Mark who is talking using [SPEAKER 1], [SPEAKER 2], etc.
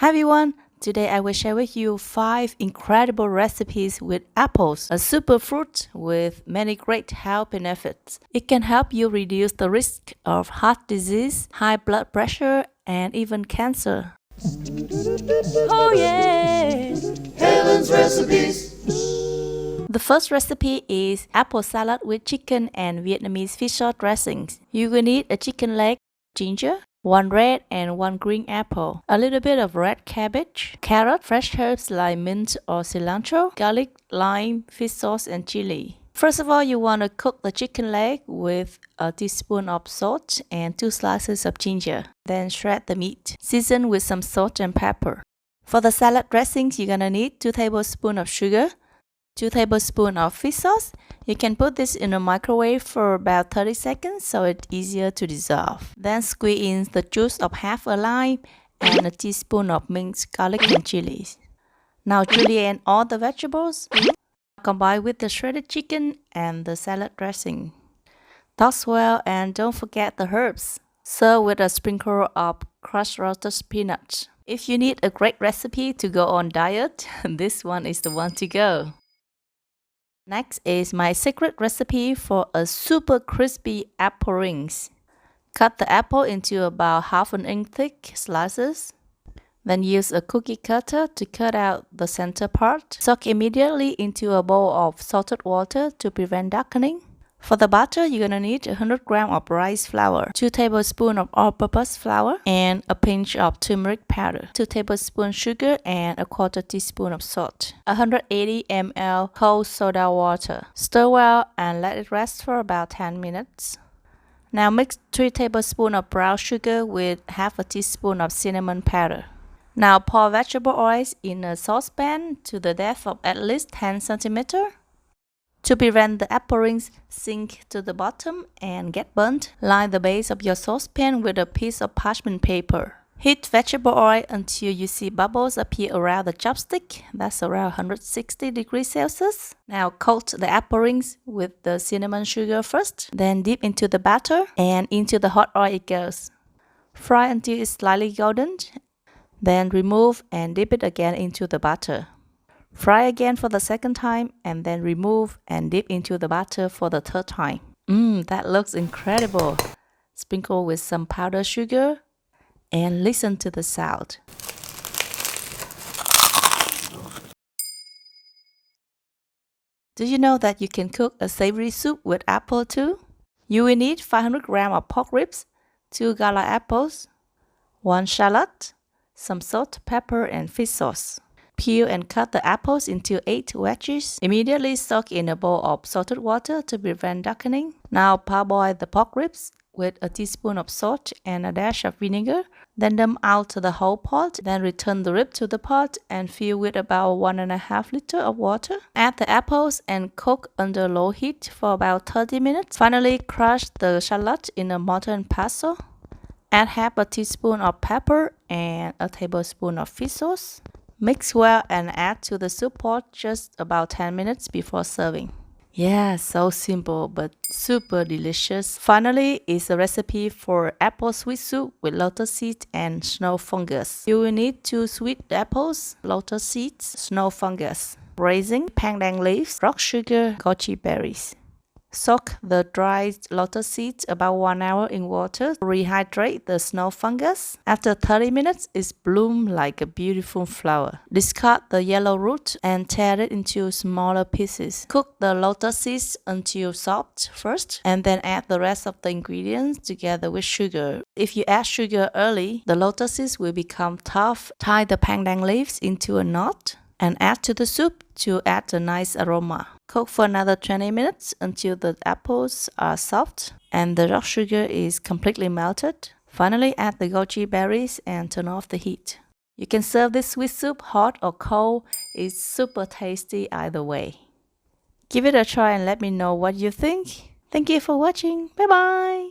[SPEAKER 1] Hi everyone! Today I will share with you 5 incredible recipes with apples, a superfruit with many great health benefits. It can help you reduce the risk of heart disease, high blood pressure, and even cancer. Oh yeah!
[SPEAKER 2] Helen's recipes.
[SPEAKER 1] The first recipe is apple salad with chicken and Vietnamese fish sauce dressings. You will need a chicken leg, ginger, 1 red and 1 green apple, a little bit of red cabbage, carrot, fresh herbs like mint or cilantro, garlic, lime, fish sauce, and chili. First of all, you want to cook the chicken leg with a teaspoon of salt and 2 slices of ginger. Then shred the meat. Season with some salt and pepper. For the salad dressings, you're gonna need 2 tablespoons of sugar, 2 tablespoons of fish sauce. You can put this in a microwave for about 30 seconds so it's easier to dissolve. Then squeeze in the juice of half a lime and a teaspoon of minced garlic and chilies. Now julienne all the vegetables. Combine with the shredded chicken and the salad dressing. Toss well and don't forget the herbs. Serve with a sprinkle of crushed roasted peanuts. If you need a great recipe to go on diet, this one is the one to go. Next is my secret recipe for a super crispy apple rings. Cut the apple into about half an inch thick slices. Then use a cookie cutter to cut out the center part. Soak immediately into a bowl of salted water to prevent darkening. For the butter, you're gonna need 100 grams of rice flour, 2 tablespoons of all-purpose flour, and a pinch of turmeric powder, 2 tablespoons sugar, and a 1/4 teaspoon of salt, 180 ml cold soda water. Stir well and let it rest for about 10 minutes. Now mix 3 tablespoons of brown sugar with half a teaspoon of cinnamon powder. Now pour vegetable oils in a saucepan to the depth of at least 10 cm. To prevent the apple rings sink to the bottom and get burnt, line the base of your saucepan with a piece of parchment paper. Heat vegetable oil until you see bubbles appear around the chopstick. That's around 160 degrees Celsius. Now coat the apple rings with the cinnamon sugar first, then dip into the batter and into the hot oil it goes. Fry until it's slightly golden, then remove and dip it again into the butter. Fry again for the second time and then remove and dip into the butter for the third time. That looks incredible. Sprinkle with some powdered sugar and listen to the sound. Do you know that you can cook a savory soup with apple too? You will need 500 grams of pork ribs, 2 gala apples, 1 shallot, some salt, pepper, and fish sauce. Peel and cut the apples into 8 wedges. Immediately soak in a bowl of salted water to prevent darkening. Now parboil the pork ribs with a teaspoon of salt and a dash of vinegar. Then dump out the whole pot. Then return the rib to the pot and fill with about 1.5 liters of water. Add the apples and cook under low heat for about 30 minutes. Finally, crush the shallot in a mortar and pestle. Add half a teaspoon of pepper and a tablespoon of fish sauce. Mix well and add to the soup pot just about 10 minutes before serving. Yeah, so simple but super delicious. Finally is a recipe for apple sweet soup with lotus seeds and snow fungus. You will need 2 sweet apples, lotus seeds, snow fungus, raisin, pandan leaves, rock sugar, goji berries. Soak the dried lotus seeds about 1 hour in water. Rehydrate the snow fungus. After 30 minutes, it blooms like a beautiful flower. Discard the yellow root and tear it into smaller pieces. Cook the lotus seeds until soft first, and then add the rest of the ingredients together with sugar. If you add sugar early, the lotus seeds will become tough. Tie the pandan leaves into a knot and add to the soup to add a nice aroma. Cook for another 20 minutes until the apples are soft and the rock sugar is completely melted. Finally, add the goji berries and turn off the heat. You can serve this sweet soup hot or cold. It's super tasty either way. Give it a try and let me know what you think. Thank you for watching. Bye bye!